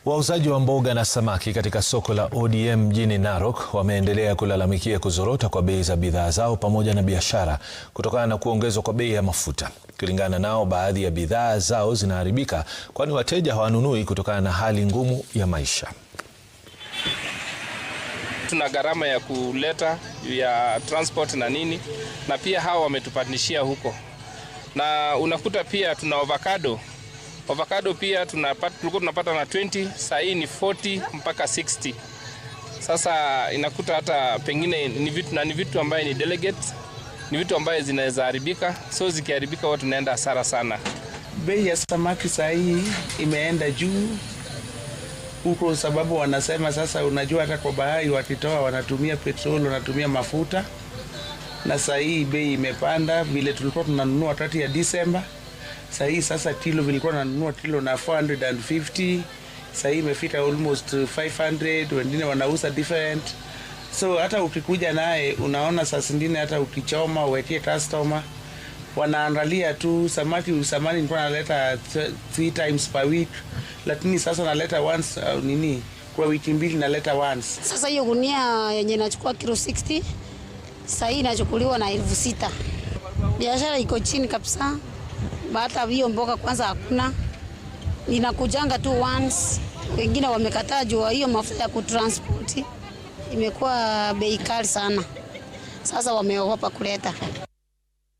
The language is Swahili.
Wauzaji wa mboga na samaki katika soko la ODM mjini Narok wameendelea kulalamikia kuzorota kwa bei za bidhaa zao pamoja na biashara kutokana na kuongezwa kwa bei ya mafuta. Kulingana nao, baadhi ya bidhaa zao zinaharibika kwani wateja hawanunui kutokana na hali ngumu ya maisha. Tuna gharama ya kuleta ya transport na nini, na pia hawa wametupandishia huko. Na unakuta pia tuna avocado pia tulikuwa tunapata na 20, sasa hii ni 40 mpaka 60. Sasa inakuta hata pengine ni vitu ambaye ni delegate, ni vitu ambaye zinaweza haribika, so zikiharibika watu tunaenda hasara sana. Bei ya samaki sasa hii imeenda juu huko, sababu wanasema sasa, unajua hata kwa bahari wakitoa wanatumia petrol, wanatumia mafuta, na sasa hii bei imepanda. Vile tulikuwa tunanunua wakati ya Disemba, sasa kilo vilikuwa tunanunua kilo na 450, sasa imefika almost 500, wengine wanauza different. So hata ukikuja naye unaona sasa zingine hata ukichoma uwekee customer wanaangalia tu samaki. Samani nilikuwa naleta 3 times per week, lakini sasa naleta once kwa wiki mbili naleta once. Sasa hiyo gunia yenye inachukua kilo 60 sasa hii inachukuliwa na 6,000. Biashara iko chini kabisa. Hata hiyo mboga kwanza hakuna, inakujanga tu once. Wengine wamekataa juu hiyo mafuta ya kutransport imekuwa bei kali sana, sasa wameogopa kuleta.